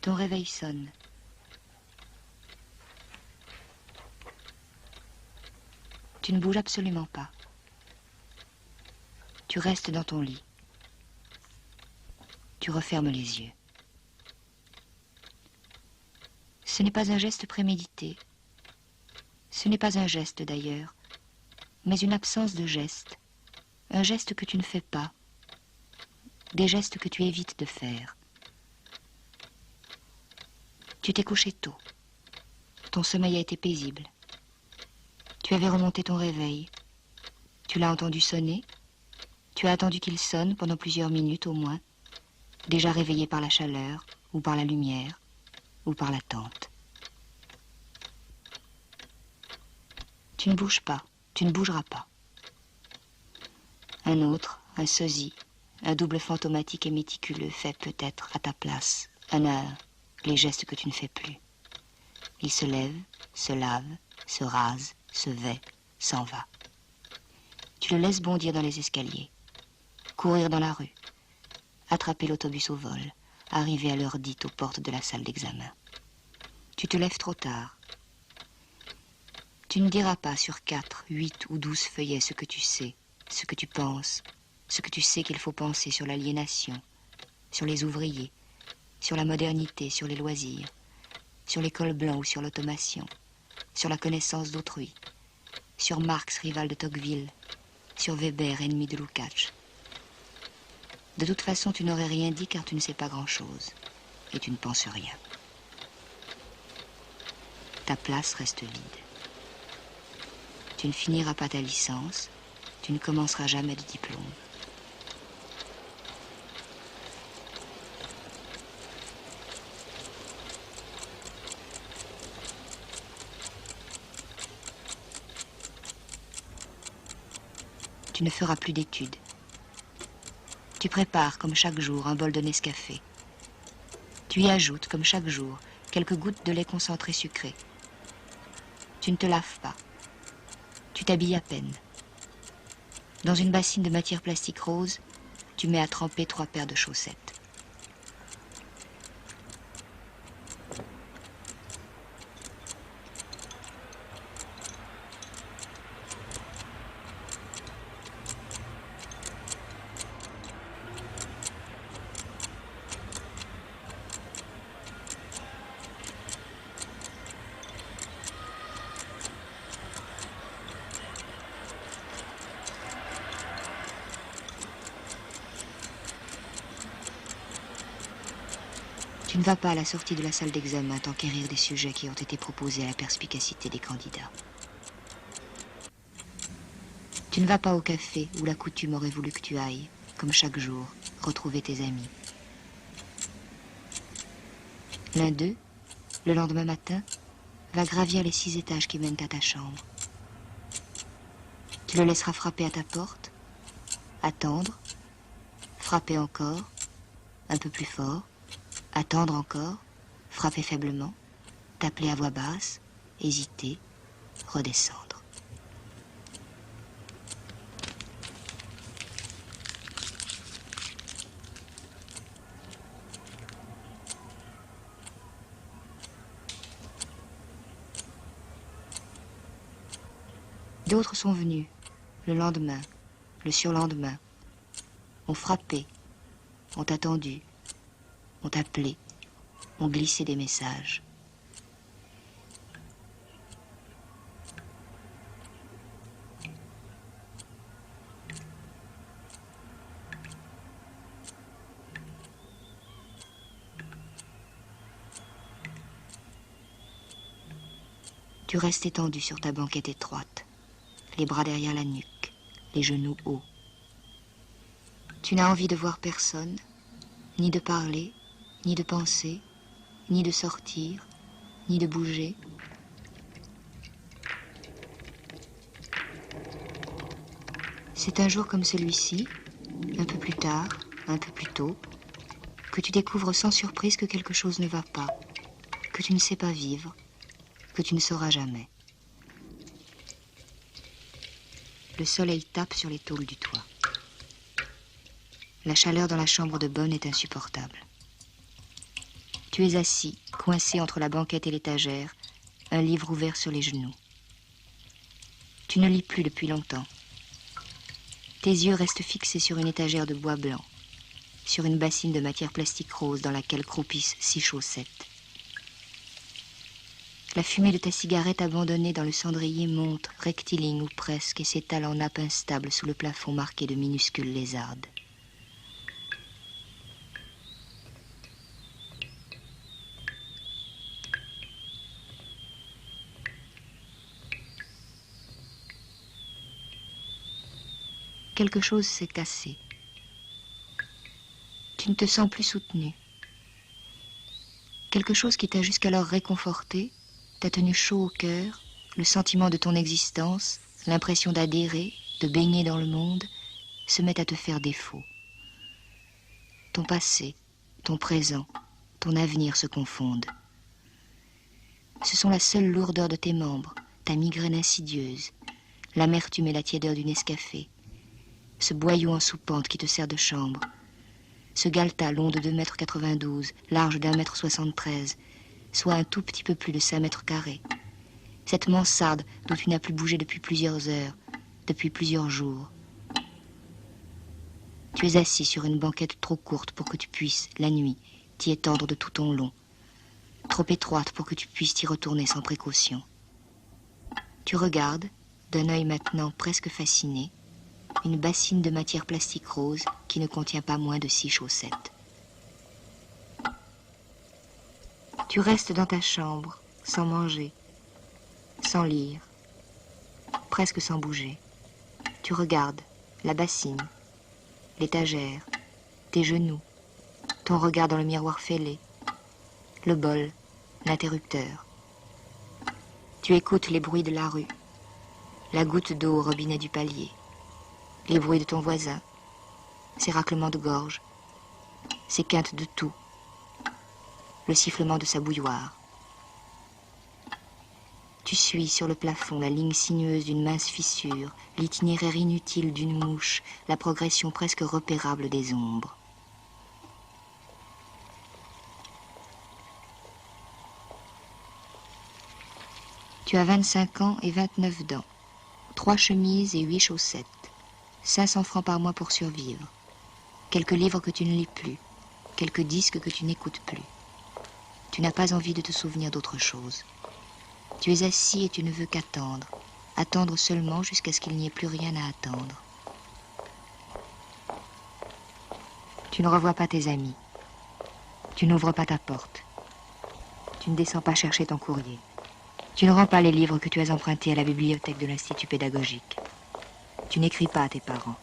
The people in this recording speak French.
Ton réveil sonne. Tu ne bouges absolument pas. Tu restes dans ton lit. Tu refermes les yeux. Ce n'est pas un geste prémédité. Ce n'est pas un geste d'ailleurs, mais une absence de geste. Un geste que tu ne fais pas. Des gestes que tu évites de faire. Tu t'es couché tôt. Ton sommeil a été paisible. Tu avais remonté ton réveil. Tu l'as entendu sonner. Tu as attendu qu'il sonne pendant plusieurs minutes au moins, déjà réveillé par la chaleur, ou par la lumière, ou par l'attente. Tu ne bouges pas, tu ne bougeras pas. Un autre, un sosie, un double fantomatique et méticuleux fait peut-être à ta place, un à un, les gestes que tu ne fais plus. Il se lève, se lave, se rase, se vêt, s'en va. Tu le laisses bondir dans les escaliers, courir dans la rue, attraper l'autobus au vol, arriver à l'heure dite aux portes de la salle d'examen. Tu te lèves trop tard. Tu ne diras pas sur 4, 8 ou 12 feuillets ce que tu sais, ce que tu penses, ce que tu sais qu'il faut penser sur l'aliénation, sur les ouvriers, sur la modernité, sur les loisirs, sur l'école blanc ou sur l'automation, sur la connaissance d'autrui, sur Marx, rival de Tocqueville, sur Weber, ennemi de Lukács. De toute façon, tu n'aurais rien dit car tu ne sais pas grand-chose. Et tu ne penses rien. Ta place reste vide. Tu ne finiras pas ta licence. Tu ne commenceras jamais de diplôme. Tu ne feras plus d'études. Tu prépares, comme chaque jour, un bol de Nescafé. Tu y ajoutes, comme chaque jour, quelques gouttes de lait concentré sucré. Tu ne te laves pas. Tu t'habilles à peine. Dans une bassine de matière plastique rose, tu mets à tremper 3 paires de chaussettes. Tu ne vas pas à la sortie de la salle d'examen t'enquérir des sujets qui ont été proposés à la perspicacité des candidats. Tu ne vas pas au café où la coutume aurait voulu que tu ailles, comme chaque jour, retrouver tes amis. L'un d'eux, le lendemain matin, va gravir les 6 étages qui mènent à ta chambre. Tu le laisseras frapper à ta porte, attendre, frapper encore, un peu plus fort, attendre encore, frapper faiblement, t'appeler à voix basse, hésiter, redescendre. D'autres sont venus, le lendemain, le surlendemain, ont frappé, ont attendu, ont appelé, ont glissé des messages. Tu restes étendu sur ta banquette étroite, les bras derrière la nuque, les genoux hauts. Tu n'as envie de voir personne, ni de parler, ni de penser, ni de sortir, ni de bouger. C'est un jour comme celui-ci, un peu plus tard, un peu plus tôt, que tu découvres sans surprise que quelque chose ne va pas, que tu ne sais pas vivre, que tu ne sauras jamais. Le soleil tape sur les tôles du toit. La chaleur dans la chambre de bonne est insupportable. Tu es assis, coincé entre la banquette et l'étagère, un livre ouvert sur les genoux. Tu ne lis plus depuis longtemps. Tes yeux restent fixés sur une étagère de bois blanc, sur une bassine de matière plastique rose dans laquelle croupissent 6 chaussettes. La fumée de ta cigarette abandonnée dans le cendrier monte, rectiligne ou presque, et s'étale en nappe instable sous le plafond marqué de minuscules lézardes. Quelque chose s'est cassé. Tu ne te sens plus soutenu. Quelque chose qui t'a jusqu'alors réconforté, t'a tenu chaud au cœur, le sentiment de ton existence, l'impression d'adhérer, de baigner dans le monde, se met à te faire défaut. Ton passé, ton présent, ton avenir se confondent. Ce sont la seule lourdeur de tes membres, ta migraine insidieuse, l'amertume et la tiédeur du Nescafé, ce boyau en soupente qui te sert de chambre, ce galetas long de 2,92 m, large d'1,73 m, soit un tout petit peu plus de 5 mètres carrés, cette mansarde dont tu n'as plus bougé depuis plusieurs heures, depuis plusieurs jours. Tu es assis sur une banquette trop courte pour que tu puisses, la nuit, t'y étendre de tout ton long, trop étroite pour que tu puisses t'y retourner sans précaution. Tu regardes, d'un œil maintenant presque fasciné, une bassine de matière plastique rose qui ne contient pas moins de 6 chaussettes. Tu restes dans ta chambre, sans manger, sans lire, presque sans bouger. Tu regardes la bassine, l'étagère, tes genoux, ton regard dans le miroir fêlé, le bol, l'interrupteur. Tu écoutes les bruits de la rue, la goutte d'eau au robinet du palier, les bruits de ton voisin, ses raclements de gorge, ses quintes de toux, le sifflement de sa bouilloire. Tu suis sur le plafond la ligne sinueuse d'une mince fissure, l'itinéraire inutile d'une mouche, la progression presque repérable des ombres. Tu as 25 ans et 29 dents, 3 chemises et 8 chaussettes, 500 francs par mois pour survivre, quelques livres que tu ne lis plus, quelques disques que tu n'écoutes plus. Tu n'as pas envie de te souvenir d'autre chose. Tu es assis et tu ne veux qu'attendre, attendre seulement jusqu'à ce qu'il n'y ait plus rien à attendre. Tu ne revois pas tes amis, tu n'ouvres pas ta porte, tu ne descends pas chercher ton courrier, tu ne rends pas les livres que tu as empruntés à la bibliothèque de l'Institut pédagogique, tu n'écris pas à tes parents.